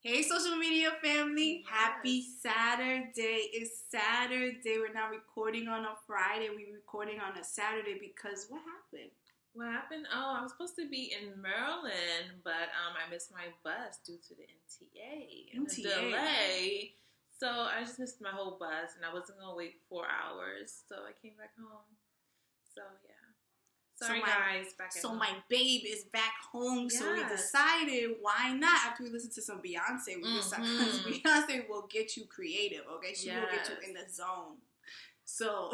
Hey, social media family. Yes. Happy Saturday. It's Saturday. We're not recording on a Friday. We're recording on a Saturday because what happened? What happened? Oh, I was supposed to be in Maryland, but I missed my bus due to the MTA and the delay. So I just missed my whole bus, and I wasn't gonna wait 4 hours. So I came back home. So yeah. Sorry, guys. Back at home. My babe is back home. Yes. So we decided, why not? After we listened to some Beyonce, we decided because Beyonce will get you creative. Okay, she will get you in the zone. So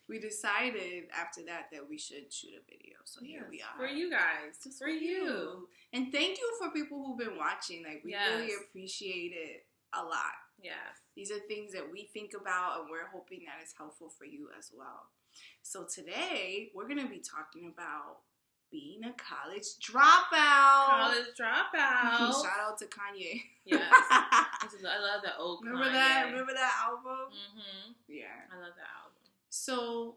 we decided after that we should shoot a video. So here we are. For you guys. Just for you. And thank you for people who've been watching. Like, we really appreciate it a lot. Yes. These are things that we think about, and we're hoping that it's helpful for you as well. So today, we're going to be talking about being a college dropout. Shout out to Kanye. Yes. I love that old Kanye. Remember that album? Mm-hmm. Yeah. I love that album. So,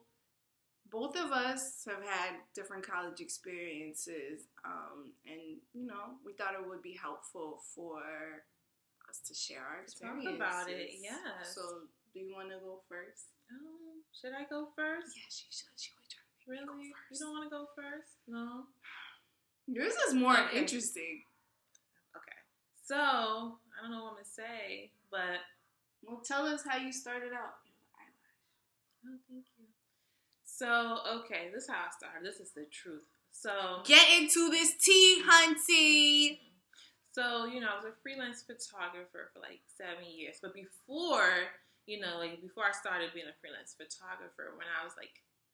both of us have had different college experiences, and, we thought it would be helpful for us to share our experiences. Talk about it, yes. So, do you want to go first? Should I go first? Yes, you should. She was trying to make me go first. You don't want to go first? No? Yours is more interesting. Okay. So, I don't know what I'm going to say, but... Well, tell us how you started out. Oh, thank you. So, okay, this is how I started. This is the truth. So... Get into this tea, hunty! So, I was a freelance photographer for 7 years. But before... before I started being a freelance photographer, when I was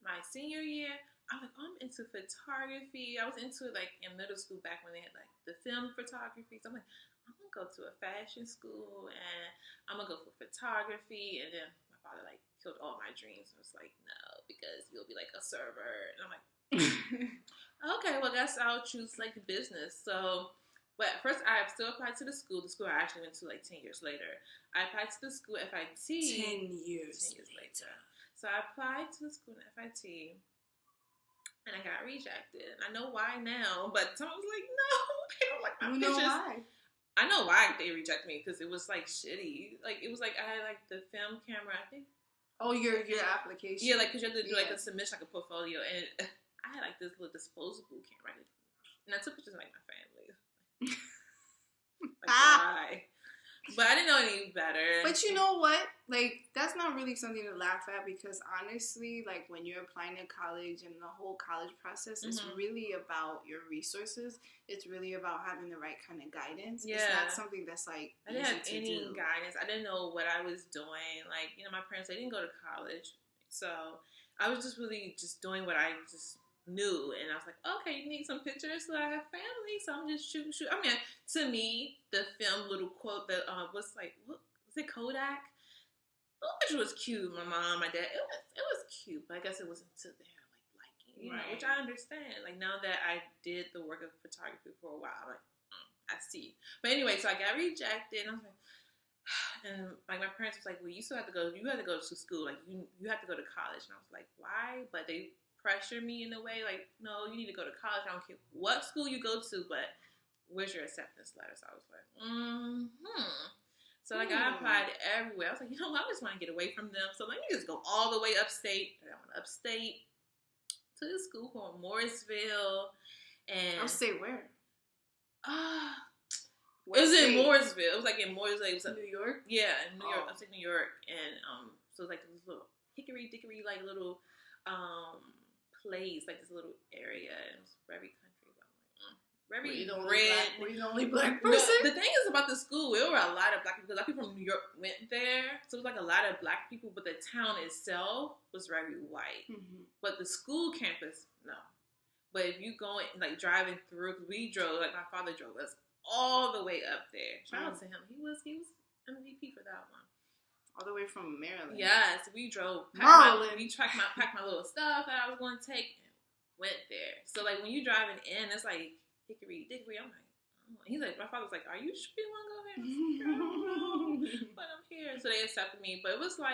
my senior year, I was I'm into photography. I was into it in middle school back when they had the film photography. So I'm I'm gonna go to a fashion school and I'm gonna go for photography. And then my father killed all my dreams. I was no, because you'll be a server. And I'm okay, well, I guess I'll choose business. So. But first, I still applied to the school I actually went to 10 years later. I applied to the school FIT. 10 years later. So I applied to the school FIT, and I got rejected. And I know why now, but someone was no, they don't like my pictures. Know why? I know why they rejected me, because it was shitty. It was I had the film camera, I think. Oh, your application. Yeah, because you have to do a submission, a portfolio, and I had this little disposable camera, and I took pictures of my family. Why? But I didn't know any better. But you know what? That's not really something to laugh at, because honestly, when you're applying to college and the whole college process, it's really about your resources. It's really about having the right kind of guidance. Yeah. It's not something that's I didn't have any guidance. I didn't know what I was doing. My parents, they didn't go to college. So I was just really just doing what I just knew, and I was okay, you need some pictures, so I have family, so I'm just shoot. I mean, to me, the film little quote that was what was it, Kodak? The picture was cute. My mom, my dad, it was cute, but I guess it wasn't to their liking, right. Which I understand. Now that I did the work of photography for a while, I see. But anyway, so I got rejected, and I was and my parents was well, you still have to go. You have to go to school. You have to go to college, and I was why? But they pressure me in a way no, you need to go to college. I don't care what school you go to, but where's your acceptance letter? So I was so I applied everywhere. I was I just want to get away from them, so let me just go all the way upstate. I went upstate to the school called Morrisville. And upstate where? It was in Morrisville. It was in Morrisville. It was New York? Yeah, in New York. Upstate New York. And so it was this little hickory dickory little place, this little area, and it was very country, but very red. Were you the only black person? No, the thing is about the school, there were a lot of black people, because a lot of people from New York went there, so it was a lot of black people, but the town itself was very white. Mm-hmm. But the school campus, no. But if you go driving through, because we drove, my father drove us all the way up there. Shout out to him. He was MVP for that one. All the way from Maryland. Yes, we drove. We packed my little stuff that I was going to take and went there. So when you driving in, it's hickory dickory. I'm oh. He's my father was are you sure you want to go here? I don't know, but I'm here. So they accepted me. But it was a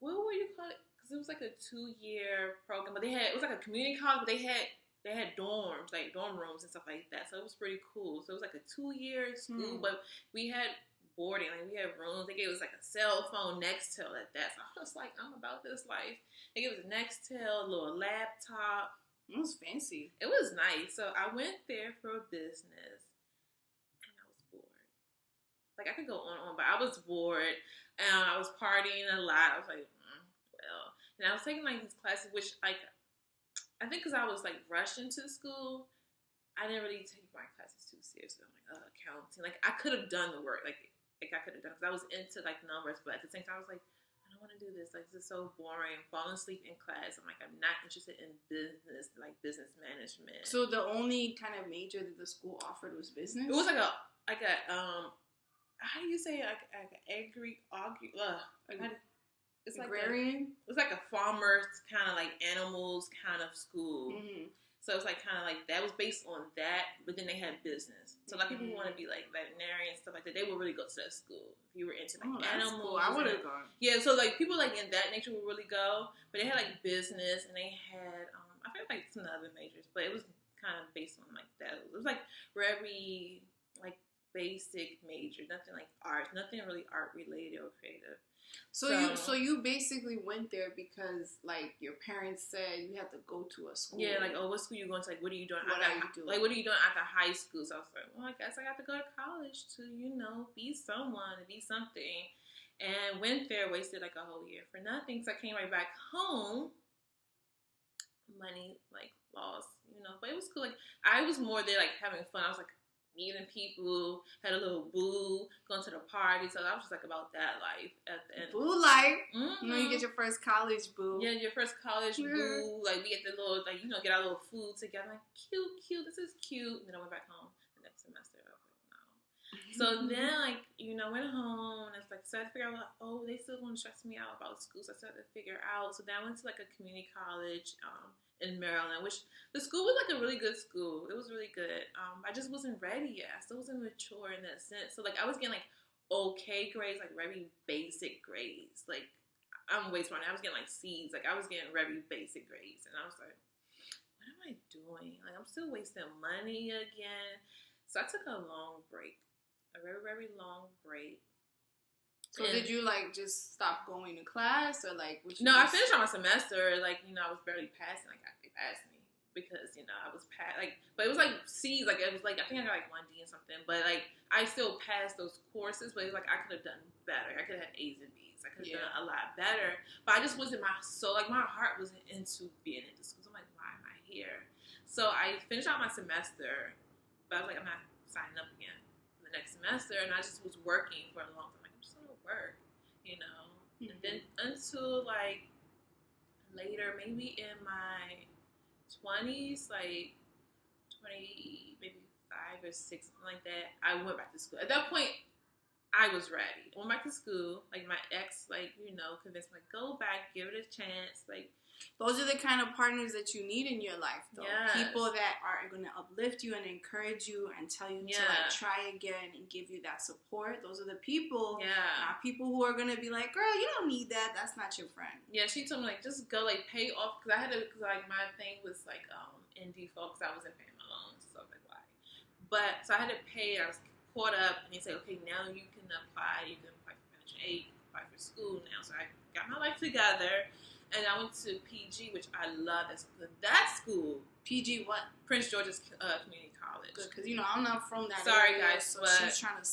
what would you call it? Because it was a 2-year program. But it was a community college. But they had they had dorms, like dorm rooms and stuff like that. So it was pretty cool. So it was like a 2-year school, but we had boarding, like we had rooms. They gave us like a cell phone, Nextel at that. So I was like, I'm about this life. They gave us a Nextel, a little laptop. It was fancy. It was nice. So I went there for business, and I was bored. Like I could go on, but I was bored, and I was partying a lot. I was like, well, and I was taking like these classes, which like I think because I was like rushing to school, I didn't really take my classes too seriously. I'm like, accounting. Like I could have done the work, like I could have done because I was into like numbers, but at the same time I was like, I don't want to do this. Like this is so boring. Falling asleep in class. I'm like, I'm not interested in business, like business management. So the only kind of major that the school offered was business. It was like a how do you say like it's like agrarian. It's like a farmer's kind of like animals kind of school. Mm-hmm. So it's like kind of like that was based on that, but then they had business. So a lot of people who want to be like veterinarian and stuff like that, they would really go to that school. If you were into like animals, cool. I would have gone. Yeah, so like people like in that nature would really go, but they had like business and they had I feel like some other majors, but it was kind of based on like that. It was like very like basic major, nothing like art, nothing really art related or creative. So you basically went there because like your parents said you had to go to a school. Yeah, like what school you going to? Like what are you doing? What are you doing? Like what are you doing after high school? So I was like, well, I guess I got to go to college to be someone, to be something. And went there, wasted like a whole year for nothing. So I came right back home. Money like lost, but it was cool. Like I was more there like having fun. I was like meeting people, had a little boo, going to the party. So I was just like about that life at the end. Boo life. Mm-hmm. You get your first college boo. Yeah, your first college boo. Like we get the little, like get our little food together. Like cute. This is cute. And then I went back home the next semester. I was like, no. So then like went home and it's like started to figure out like, they still want to stress me out about school. So I started to figure out. So then I went to like a community college in Maryland, which the school was like a really good school. It was really good. I just wasn't ready yet. I still wasn't mature in that sense. So like I was getting like okay grades, like very basic grades. Like I'm way smarter. I was getting like C's. Like I was getting very basic grades, and I was like, what am I doing? Like I'm still wasting money again. So I took a long break, a very very long break. So did you like just stop going to class or like? No, I finished on my semester. Like I was barely passing. Like they passed me because I was but it was like C's. Like it was like I think I got like 1D and something. But like I still passed those courses. But it's like I could have done better. I could have had A's and B's. I could have done a lot better. But I just wasn't my heart wasn't into being into school. So I'm like, why am I here? So I finished out my semester, but I was like, I'm not signing up again for the next semester. And I just was working for a long time. Work, Mm-hmm. And then until like later, maybe in my 20s, like 20, maybe 5 or 6, something like that, I went back to school. At that point, I was ready. I went back to school. Like my ex, convinced me, like, go back, give it a chance. Like those are the kind of partners that you need in your life, though. Yes. People that are going to uplift you and encourage you and tell you to like try again and give you that support. Those are the people, not people who are going to be like, girl, you don't need that. That's not your friend. Yeah, she told me like just go like pay off because I had to because like my thing was like in default because I wasn't paying my loans. So I was like, why? But so I had to pay. I was caught up, and he said, okay, now you can apply. You can apply for Financial Aid. You can apply for school now. So I got my life together. And I went to PG, which I love. That school. PG what? Prince George's Community College. Good, because I'm not from that. Sorry, area, guys, so but she's trying to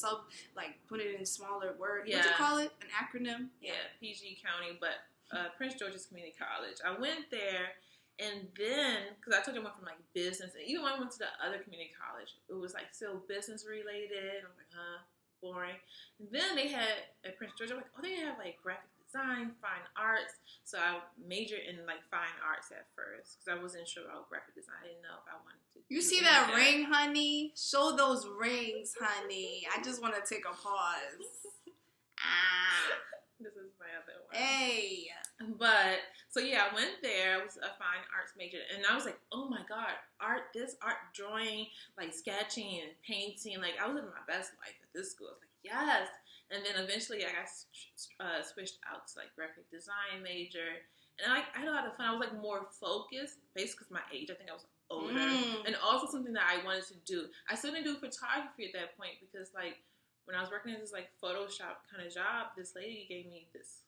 put it in smaller words. Yeah. What you call it? An acronym? Yeah, PG County, but Prince George's Community College. I went there, and then because I told you I went from like business, and even when I went to the other community college, it was like still business related. I'm like, boring. And then they had at Prince George, I'm like, they have like graphic design, fine arts. So I majored in like fine arts at first because I wasn't sure about graphic design. I didn't know if I wanted to. You see that ring, honey? Show those rings, honey. I just want to take a pause. This is my other one. Hey. But so yeah, I went there. I was a fine arts major, and I was like, oh my god, art, drawing, like sketching and painting. Like I was living my best life at this school. I was like, yes. And then eventually I got switched out to like graphic design major. And I had a lot of fun. I was like more focused, basically because my age. I think I was older. And also something that I wanted to do. I still didn't do photography at that point because, like, when I was working at this, like, Photoshop kind of job, this lady gave me this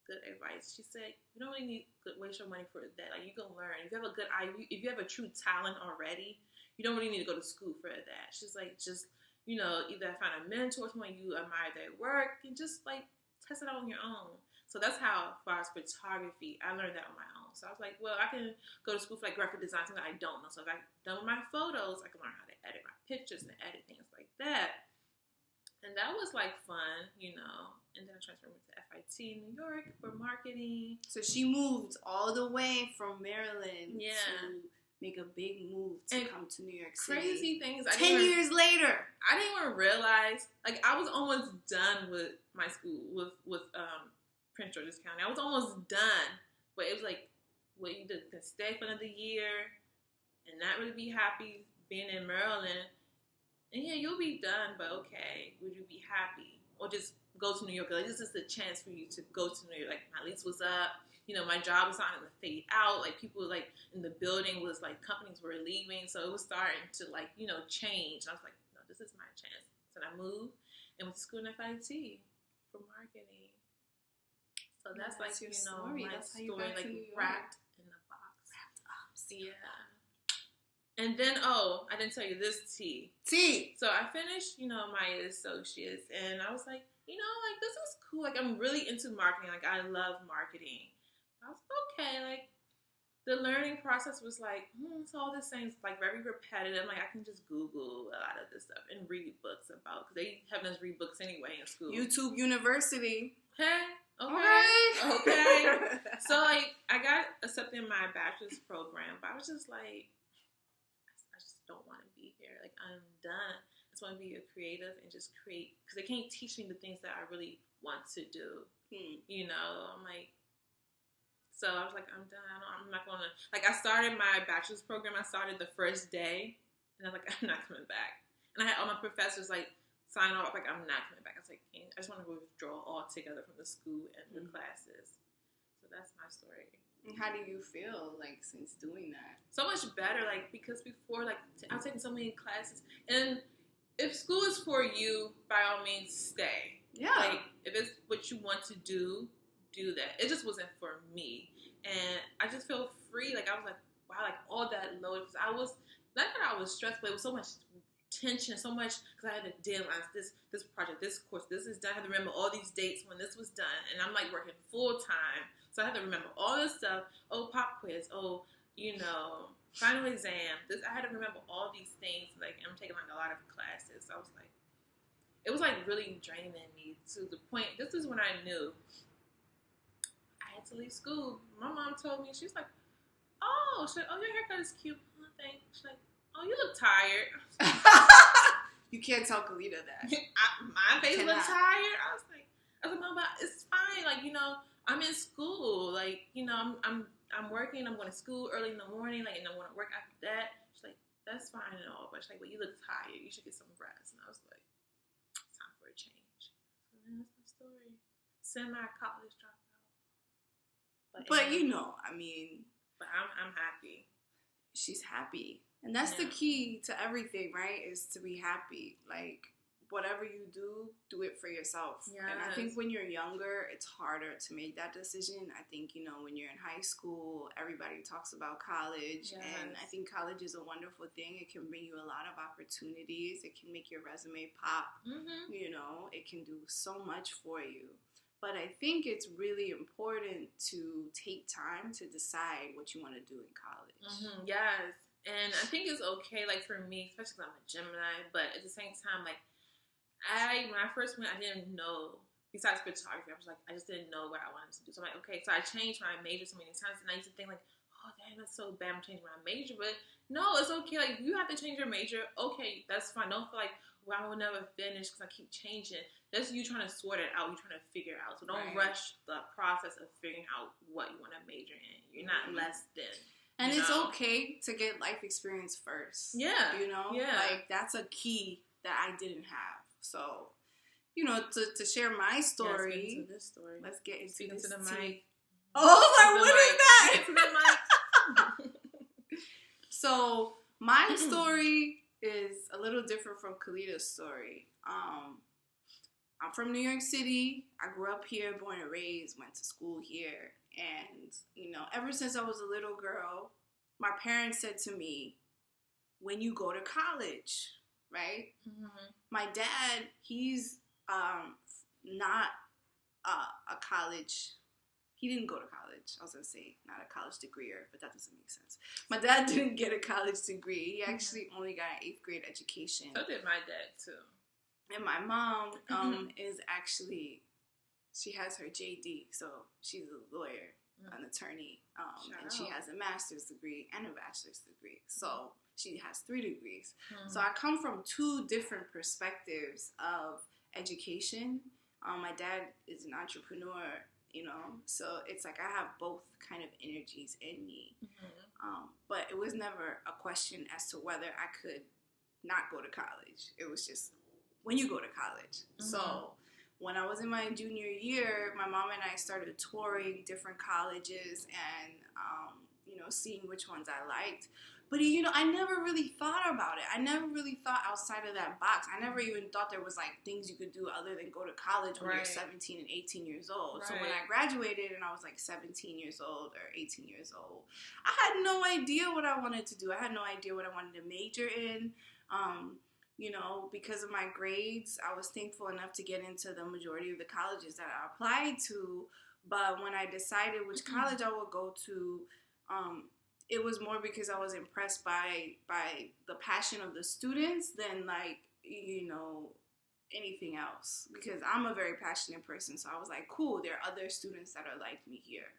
good advice. She said, you don't really need to waste your money for that. Like, you can learn. If you have a good eye, if you have a true talent already, you don't really need to go to school for that. She's like, just, you know, either find a mentor, someone you admire their work, and just, like, test it out on your own. So that's how, as far as photography, I learned that on my own. So I was like, well, I can go to school for, like, graphic design, something that I don't know. So if I'm done with my photos, I can learn how to edit my pictures and edit things like that. And that was, like, fun, you know. And then I transferred to FIT in New York for marketing. So she moved all the way from Maryland to make a big move to come to New York City. Crazy things. 10 years later. I didn't even realize, like, I was almost done with my school, with Prince George's County. I was almost done. But it was like, well, you can stay for another year and not really be happy being in Maryland. And yeah, you'll be done, but okay, would you be happy? Or just go to New York? Like, this is the chance for you to go to New York. Like, my lease was up. You know, my job was starting to fade out. Like, people, like, in the building was, like, companies were leaving. So it was starting to, like, you know, change. And I was like, no, this is my chance. So I moved and went to school in FIT for marketing. So that's like, you know, my story, like, wrapped in the box. Wrapped up. Yeah. And then, I didn't tell you this tea. So I finished, you know, my associates, and I was like, you know, like, this is cool. Like, I'm really into marketing. Like, I love marketing. I was okay. Like, the learning process was like, it's all the same. It's, like, very repetitive. Like, I can just Google a lot of this stuff and read books about, because they have us read books anyway in school. YouTube University. Okay. So, like, I got accepted in my bachelor's program, but I was just like, I just don't want to be here. Like, I'm done. I just want to be a creative and just create, because they can't teach me the things that I really want to do. You know, I'm like, so I was like, I'm done. I'm not going to, like, I started my bachelor's program. I started the first day, and I was like, I'm not coming back. And I had all my professors, like, sign off, like, I'm not coming back. I was like, I just want to withdraw altogether from the school and the classes. So that's my story. And how do you feel, like, since doing that? So much better, like, because before, like, I was taking so many classes. And if school is for you, by all means, stay. Yeah. Like, if it's what you want to do that. It just wasn't for me. And I just feel free. Like, I was like, wow, like, all that load. Because I was, not that I was stressed, but it was so much tension, so much, because I had the deadlines, this project, this course, this is done. I had to remember all these dates when this was done. And I'm, like, working full time. So I had to remember all this stuff. Oh, pop quiz. Oh, you know, final exam. I had to remember all these things. Like, I'm taking, like, a lot of classes. So I was like, it was, like, really draining me to the point. This is when I knew I had to leave school. My mom told me, she's like, oh, your haircut is cute. Oh, thanks. She's like, oh, you look tired. You can't tell Kalita that. My face looked tired. I was like, Mom, but it's fine. Like, you know, I'm in school. Like, you know, I'm working. I'm going to school early in the morning. Like, and I want to work after that. She's like, that's fine and all. But she's like, well, you look tired. You should get some rest. And I was like, it's time for a change. So then that's my story. Semi-college dropout. But you know, I mean. But I'm happy. She's happy. And that's the key to everything, right? Is to be happy. Like, whatever you do it for yourself. Yes. And I think when you're younger, it's harder to make that decision. I think, you know, when you're in high school, everybody talks about college. Yes. And I think college is a wonderful thing. It can bring you a lot of opportunities. It can make your resume pop. You know, it can do so much for you. But I think it's really important to take time to decide what you want to do in college. Yes. And I think it's okay, like, for me, especially because I'm a Gemini, but at the same time, like, when I first went, I didn't know, besides photography, I just didn't know what I wanted to do. So I'm like, okay, so I changed my major so many times, and I used to think, like, oh, damn, that's so bad, I'm changing my major. But no, it's okay. Like, you have to change your major. Okay, that's fine. Don't feel like, well, I will never finish because I keep changing. That's you trying to sort it out. You're trying to figure it out. So don't rush the process of figuring out what you want to major in. You're not less than. And it's okay to get life experience first. Yeah. You know? Yeah. Like, that's a key that I didn't have. So, you know, to share my story. Let's get into this. The mic. Oh, like, what is that? Get to the mic. So my story is a little different from Kalida's story. I'm from New York City. I grew up here, born and raised, went to school here. And, you know, ever since I was a little girl, my parents said to me, when you go to college, right? Mm-hmm. My dad, he's not a college. He didn't go to college. I was going to say not a college degreeer, but that doesn't make sense. My dad didn't get a college degree. He actually only got an 8th grade education. So did my dad, too. And my mom is actually, she has her JD, so she's a lawyer, an attorney, and she has a master's degree and a bachelor's degree. So she has 3 degrees. So I come from 2 different perspectives of education. My dad is an entrepreneur, you know, so it's like I have both kind of energies in me. But it was never a question as to whether I could not go to college. It was just when you go to college. So when I was in my junior year, my mom and I started touring different colleges and, you know, seeing which ones I liked. But, you know, I never really thought about it. I never really thought outside of that box. I never even thought there was, like, things you could do other than go to college when you're 17 and 18 years old. Right. So when I graduated and I was, like, 17 years old or 18 years old, I had no idea what I wanted to do. I had no idea what I wanted to major in. You know, because of my grades, I was thankful enough to get into the majority of the colleges that I applied to. But when I decided which college I would go to, it was more because I was impressed by the passion of the students than, like, you know, anything else. Because I'm a very passionate person, so I was like, cool, there are other students that are like me here.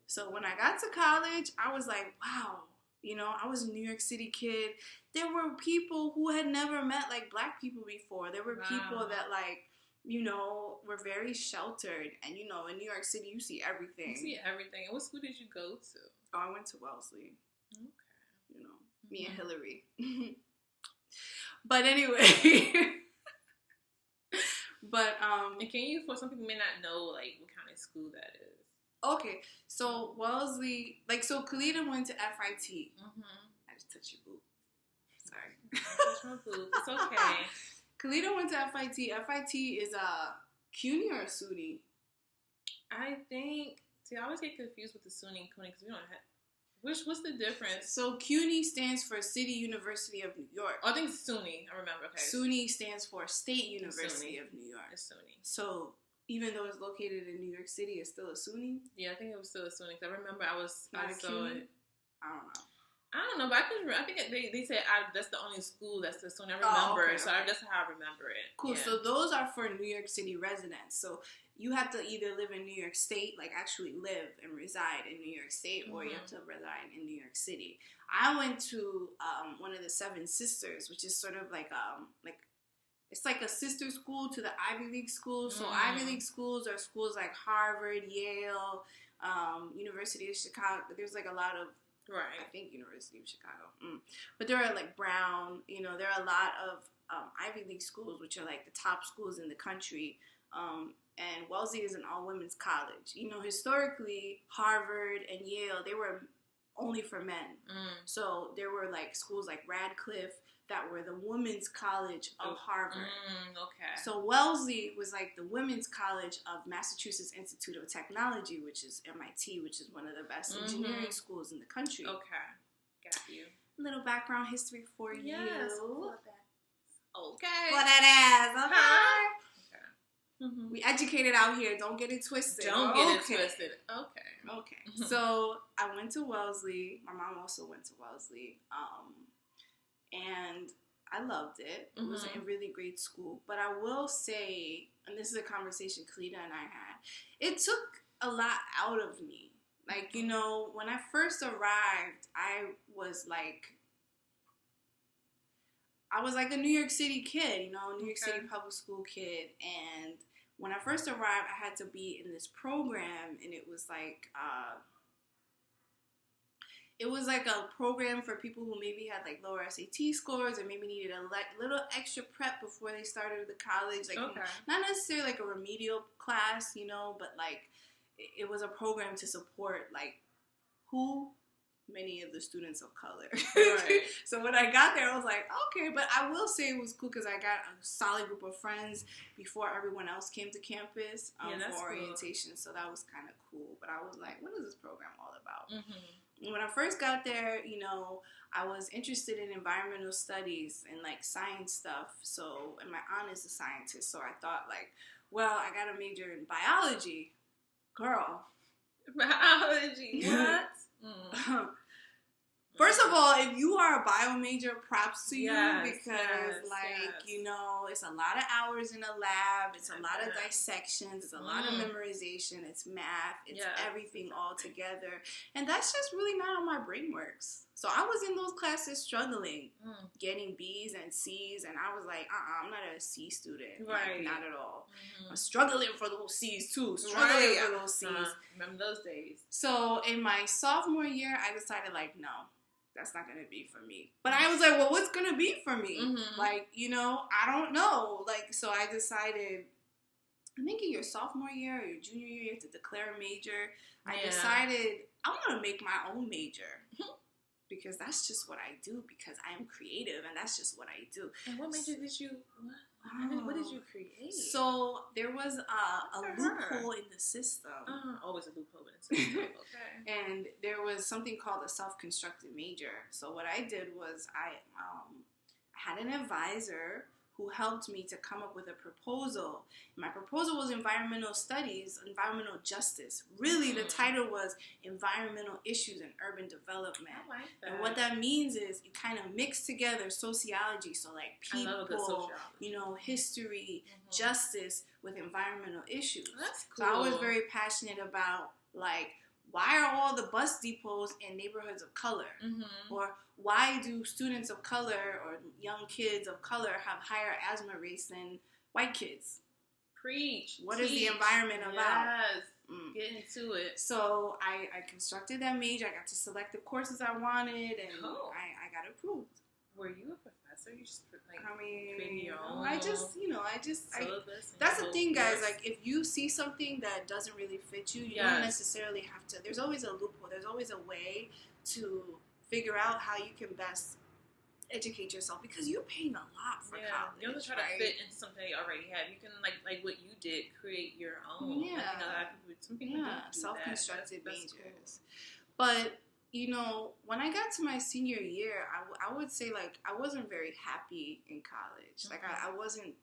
So when I got to college, I was like, wow. You know, I was a New York City kid. There were people who had never met, like, Black people before. There were people that, like, you know, were very sheltered. And, you know, in New York City, you see everything. You see everything. And what school did you go to? Oh, I went to Wellesley. Okay. You know, me and Hillary. But anyway. But, and can you, for some people may not know, like, what kind of school that is? Okay, so Wellesley, like, so Kalida went to FIT. I just touched your boob. Sorry. Touch my boob. It's okay. Kalida went to FIT. FIT is a CUNY or a SUNY? I think, see, I always get confused with the SUNY and CUNY because we don't have, what's the difference? So CUNY stands for City University of New York. Oh, I think it's SUNY. I remember. Okay. SUNY stands for State University of New York. It's SUNY. So even though it's located in New York City, it's still a SUNY? Yeah, I think it was still a SUNY. Because I remember I saw it. I don't know. But I think they said that's the only school that's the SUNY. I remember it. So that's how I remember it. Cool. Yeah. So those are for New York City residents. So you have to either live in New York State, like actually live and reside in New York State, or you have to reside in New York City. I went to one of the Seven Sisters, which is sort of like it's like a sister school to the Ivy League schools. So Ivy League schools are schools like Harvard, Yale, University of Chicago. There's like a lot of, I think University of Chicago. But there are like Brown, you know, there are a lot of Ivy League schools, which are like the top schools in the country. And Wellesley is an all-women's college. You know, historically, Harvard and Yale, they were only for men. So there were like schools like Radcliffe that were the women's college of Harvard. Okay. So Wellesley was like the women's college of Massachusetts Institute of Technology, which is MIT, which is one of the best engineering schools in the country. Okay. Got you. Little background history for you. Okay. For that ass, okay? We educated out here. Don't get it twisted. Don't get it twisted. Okay. So I went to Wellesley. My mom also went to Wellesley. And I loved it. It was a really great school. But I will say, and this is a conversation Kalida and I had, it took a lot out of me. Like, you know, when I first arrived, I was like a New York City kid, you know, New York City public school kid. And when I first arrived, I had to be in this program, and it was like a program for people who maybe had like lower SAT scores or maybe needed a little extra prep before they started the college. Like not necessarily like a remedial class, you know, but like it was a program to support like who many of the students of color. Right. So when I got there, I was like, okay. But I will say it was cool because I got a solid group of friends before everyone else came to campus for orientation. Cool. So that was kind of cool. But I was like, what is this program all about? Mm-hmm. When I first got there, you know, I was interested in environmental studies and like science stuff. So, and my aunt is a scientist. So I thought like, well, I got to major in biology. Girl. Biology. What? First of all, if you are a bio major, props to you because, you know, it's a lot of hours in a lab. It's a lot of dissections. It's a lot of memorization. It's math. It's everything all together. And that's just really not how my brain works. So I was in those classes struggling, getting B's and C's. And I was like, I'm not a C student. Right. Like, not at all. Mm-hmm. I'm struggling for those C's, too. Struggling for those C's. Remember those days. So in my sophomore year, I decided, like, no. That's not going to be for me. But I was like, well, what's going to be for me? Mm-hmm. Like, you know, I don't know. Like, so I decided, I think in your sophomore year or your junior year, you have to declare a major. I decided I want to make my own major. Because that's just what I do. Because I am creative and that's just what I do. And what major did you, what did you create? So there was a loophole in the system. Always a loophole in the system. Okay. And there was something called a self-constructed major. So what I did was I had an advisor who helped me to come up with a proposal. My proposal was environmental studies, environmental justice. Really, the title was environmental issues and urban development. I like that. And what that means is you kind of mix together sociology, so like people, you know, history, justice with environmental issues. That's cool. So I was very passionate about like, why are all the bus depots in neighborhoods of color? Mm-hmm. Or why do students of color or young kids of color have higher asthma rates than white kids? Preach. What is the environment about? Yes. Get into it. So I constructed that major. I got to select the courses I wanted, and I got approved. Were you a professor? You just creating your own syllabus. That's the thing, guys. Like, if you see something that doesn't really fit you, you don't necessarily have to. There's always a loophole. There's always a way to figure out how you can best educate yourself because you're paying a lot for college. You don't try to fit into something they already have. You can like what you did, create your own. Yeah, some people do self-constructed majors. Cool. But you know, when I got to my senior year, I would say, like, I wasn't very happy in college. Like, I wasn't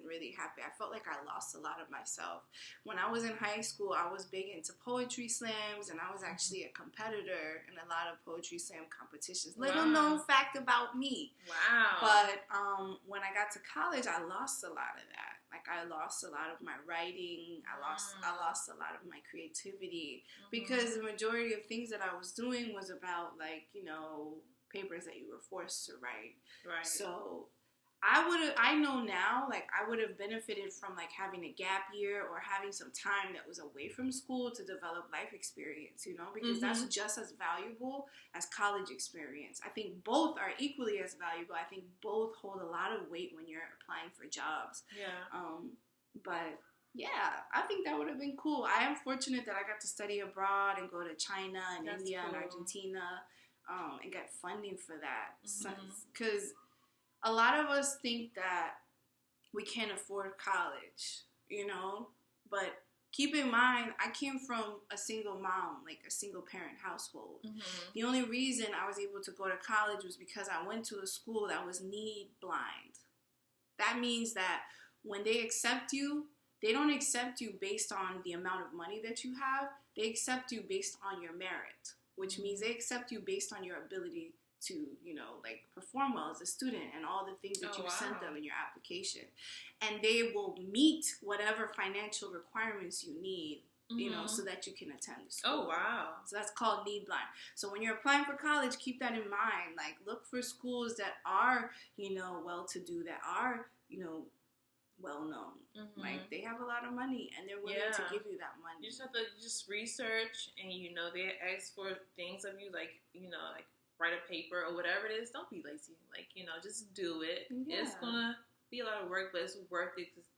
really happy. I felt like I lost a lot of myself. When I was in high school, I was big into poetry slams, and I was actually a competitor in a lot of poetry slam competitions. Little known fact about me. Wow. But when I got to college, I lost a lot of that. Like, I lost a lot of my writing. I lost a lot of my creativity because the majority of things that I was doing was about, like, you know, papers that you were forced to write. Right. So I know now, like, I would have benefited from, like, having a gap year or having some time that was away from school to develop life experience, you know, because that's just as valuable as college experience. I think both are equally as valuable. I think both hold a lot of weight when you're applying for jobs. Yeah. But yeah, I think that would have been cool. I am fortunate that I got to study abroad and go to China and India and Argentina and get funding for that. Because a lot of us think that we can't afford college, you know, but keep in mind, I came from a single mom, like a single parent household. The only reason I was able to go to college was because I went to a school that was need blind. That means that when they accept you, they don't accept you based on the amount of money that you have. They accept you based on your merit, which means they accept you based on your ability to, you know, like, perform well as a student and all the things that you sent them in your application. And they will meet whatever financial requirements you need, you know, so that you can attend the school. Oh, wow. So that's called need blind. So when you're applying for college, keep that in mind. Like, look for schools that are, you know, well-to-do, that are, you know, well-known. Like, they have a lot of money and they're willing to give you that money. You just have to research, and, you know, they ask for things of you, like, you know, like, write a paper or whatever it is. Don't be lazy. Like, you know, just do it. Yeah. be a lot of work, but it's worth it because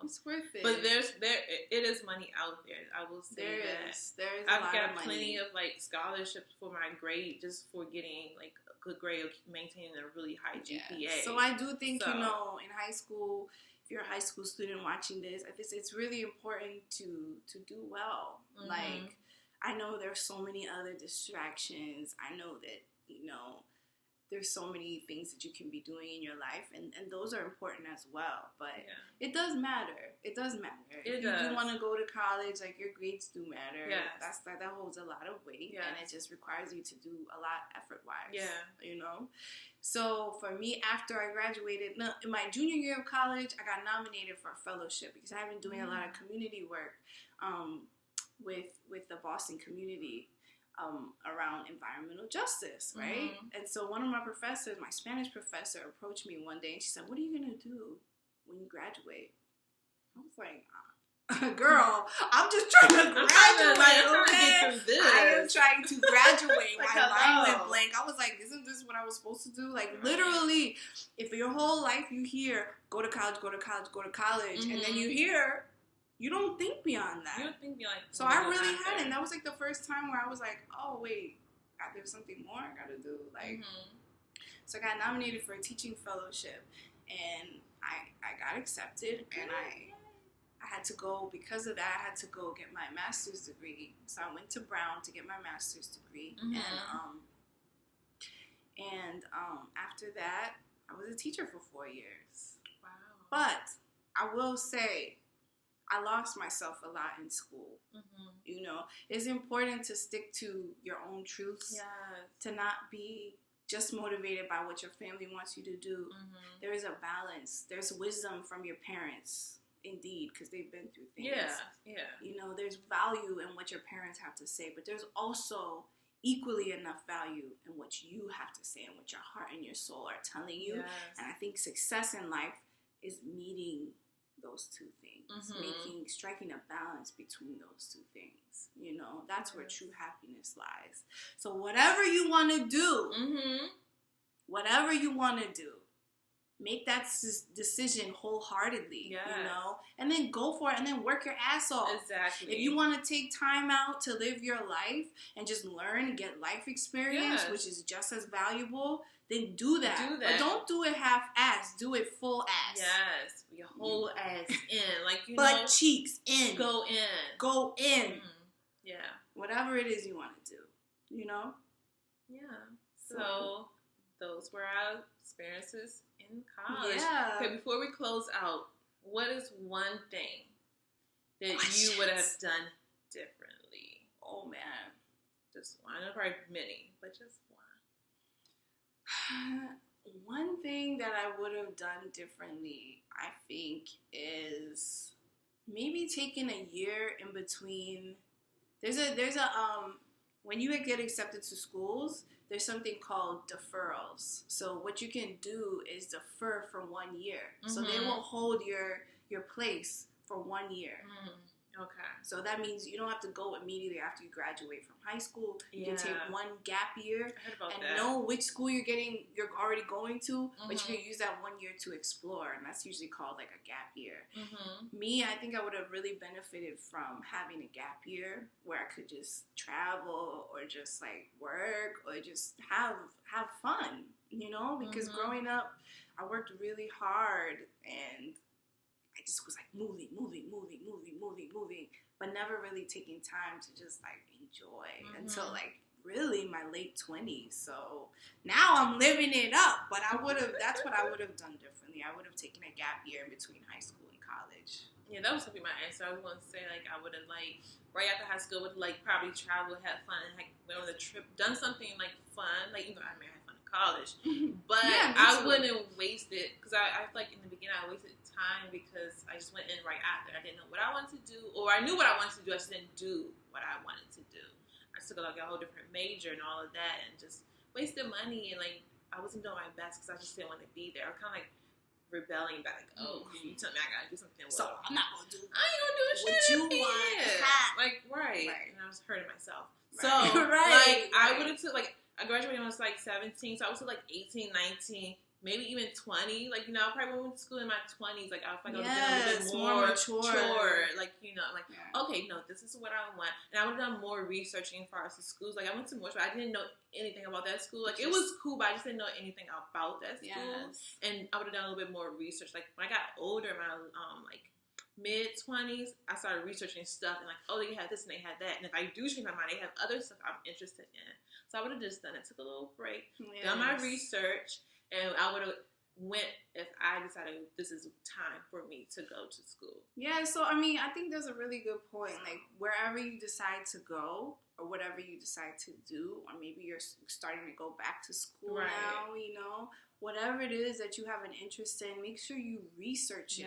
it's worth it. But it is money out there. I will say there that is a I've lot got of money. plenty of like scholarships for my grade, just for getting like a good grade or maintaining a really high GPA. So I do think in high school, if you're a high school student watching this, I think it's really important to do well. Mm-hmm. Like, I know there's so many other distractions. I know that there's so many things that you can be doing in your life, and those are important as well. But it does matter. It does matter. If you do want to go to college, like, your grades do matter. Yes. That holds a lot of weight, yes. and it just requires you to do a lot effort-wise. Yeah. So for me, after I graduated, in my junior year of college, I got nominated for a fellowship because I have been doing a lot of community work with the Boston community. Around environmental justice, right? Mm-hmm. And so one of my professors, my Spanish professor, approached me one day and she said, "What are you going to do when you graduate?" I was like, "Girl, I'm just trying to graduate. I am trying to graduate." My mind went blank. I was like, "Isn't this what I was supposed to do?" Like, literally, if your whole life you hear, go to college, mm-hmm. and then you hear, you don't think beyond that. You don't think beyond. So I really hadn't. That was like the first time where I was like, "Oh wait, there's something more I gotta do." Like, So I got nominated for a teaching fellowship, and I got accepted, and I had to go because of that. I had to go get my master's degree. So I went to Brown to get my master's degree, and after that, I was a teacher for 4 years. Wow. But I will say, I lost myself a lot in school. Mm-hmm. It's important to stick to your own truths. Yes. To not be just motivated by what your family wants you to do. Mm-hmm. There is a balance. There's wisdom from your parents, indeed, because they've been through things. Yeah. There's value in what your parents have to say, but there's also equally enough value in what you have to say and what your heart and your soul are telling you. Yes. And I think success in life is meeting those two things, striking a balance between those two things. That's where true happiness lies. So whatever you want to do, make that decision wholeheartedly, and then go for it, and then work your ass off. Exactly. If you want to take time out to live your life and just learn and get life experience, which is just as valuable, then do that. But don't do it half-ass. Do it full ass. Yes. Your whole ass in. Like, butt cheeks in. Go in. Go in. Yeah. Whatever it is you want to do. Yeah. So those were our experiences in college. Yeah. Okay, before we close out, what is one thing that you would have done differently? Oh, man. Just one. Probably many, but just one. One thing that I would have done differently, I think, is maybe taking a year in between. There's a when you get accepted to schools, there's something called deferrals. So what you can do is defer for 1 year. Mm-hmm. So they will hold your place for 1 year. Okay. So that means you don't have to go immediately after you graduate from high school. You can take one gap year and know which school you're already going to, but you can use that 1 year to explore, and that's usually called like a gap year. Me, I think I would have really benefited from having a gap year where I could just travel or just like work or just have fun, because growing up, I worked really hard and I just was like moving, but never really taking time to just like enjoy until like really my late 20s. So now I'm living it up, but that's what I would have done differently. I would have taken a gap year in between high school and college. Yeah, that was going to be my answer. I was going to say, like, I would have, like, right after high school, would like probably traveled, had fun, and like went on a trip, done something like fun. Like, I mean, I had fun in college, but I wouldn't waste it because I feel like in the beginning I wasted time because I just went in right after. I didn't know what I wanted to do, or I knew what I wanted to do. I just didn't do what I wanted to do. I took like a whole different major and all of that, and just wasted money, and like I wasn't doing my best because I just didn't want to be there. I was kind of like rebelling back, like, you tell me I gotta do something. So I'm not gonna do. I ain't gonna do shit. What you want? Like, right. And I was hurting myself. Right. So, like, I would have took like I graduated when I was like 17, so I was like 18, 19. maybe even 20. Like, I probably went to school in my 20s. Like, I feel like yes, I was a little bit more mature. Like, I'm like, okay, no, this is what I want. And I would have done more researching as far as the schools. Like, I went to Moore, I didn't know anything about that school. Like, it was cool, but I just didn't know anything about that school. Yes. And I would have done a little bit more research. Like, when I got older, my like mid-20s, I started researching stuff and like, oh, they had this and they had that. And if I do change my mind, they have other stuff I'm interested in. So I would have just done it. Took a little break, done my research, and I would have went if I decided this is time for me to go to school. Yeah, so I mean, I think there's a really good point. Like, wherever you decide to go or whatever you decide to do, or maybe you're starting to go back to school now, whatever it is that you have an interest in, make sure you research it.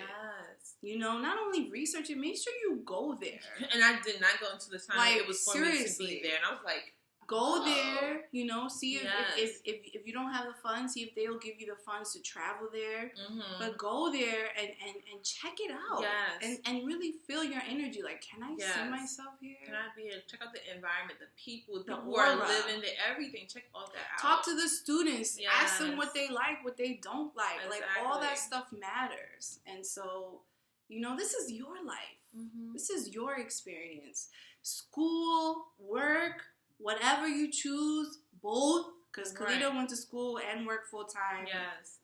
Yes. Not only research it, make sure you go there. And I did not go into the time like, it was for me to be there. And I was like, go there, see if you don't have the funds, see if they'll give you the funds to travel there. Mm-hmm. But go there and check it out. Yes. And really feel your energy. Like, can I see myself here? Can I be here? Check out the environment, the people who are living there, everything. Check all that out. Talk to the students. Yes. Ask them what they like, what they don't like. Exactly. Like, all that stuff matters. And so, this is your life. Mm-hmm. This is your experience. School, work, whatever you choose, both, because Khalida went to school and worked full time. Yes.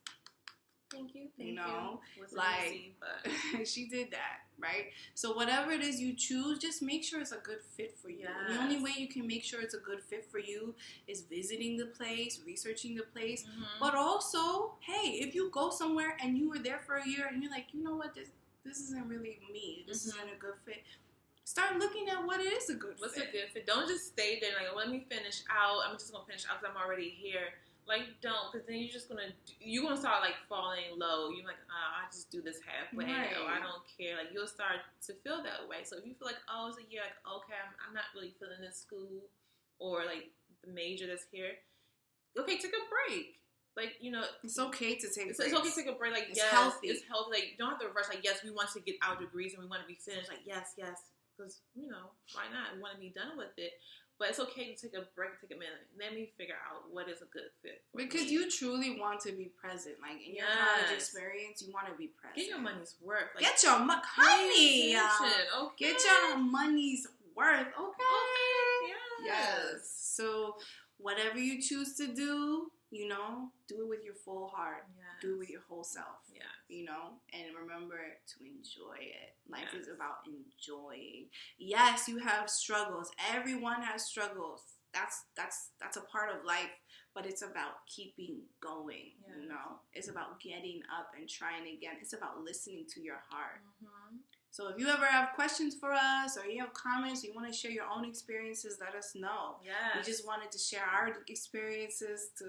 Thank you. Wasn't easy, but she did that, right? So whatever it is you choose, just make sure it's a good fit for you. Yes. And the only way you can make sure it's a good fit for you is visiting the place, researching the place, but also, hey, if you go somewhere and you were there for a year and you're like, you know what, this isn't really me. This isn't a good fit. Start looking at what is a good fit. What's a good fit? Don't just stay there like, let me finish out. I'm just going to finish out because I'm already here. Like, don't, because then you're going to start, like, falling low. You're like, I just do this halfway. Right. Oh, I don't care. Like, you'll start to feel that way. So if you feel like, it's a year, like, okay, I'm not really feeling this school or, like, the major that's here. Okay, take a break. Like, it's okay to take a break. It's okay to take a break. Like, it's healthy. It's healthy. Like, you don't have to rush. Like, yes, we want to get our degrees and we want to be finished. Like, yes. Because, why not? We want to be done with it. But it's okay to take a break, take a minute. Let me figure out what is a good fit for because me. You truly want to be present. Like, in your college experience, you want to be present. Get your money's worth. Like, get your honey. Okay. Get your money's worth. Okay. Yes. So, whatever you choose to do, do it with your full heart. Yes. Do it with your whole self. Yes. And remember to enjoy it. Life is about enjoying. Yes, you have struggles. Everyone has struggles. That's a part of life, but it's about keeping going. Yes. It's about getting up and trying again. It's about listening to your heart. Mm-hmm. So if you ever have questions for us or you have comments, you want to share your own experiences, let us know. Yes. We just wanted to share our experiences to,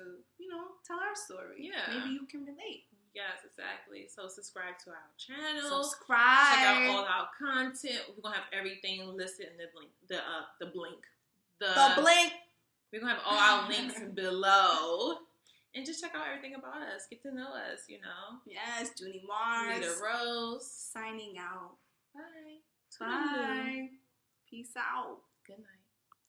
tell our story. Yeah. Maybe you can relate. Yes, exactly. So subscribe to our channel. Subscribe. Check out all our content. We're going to have everything listed in the blink. The blink. We're going to have all our links below. And just check out everything about us. Get to know us, Yes, Junie Mars. Lita Rose. Signing out. Bye. Bye. Peace out. Good night.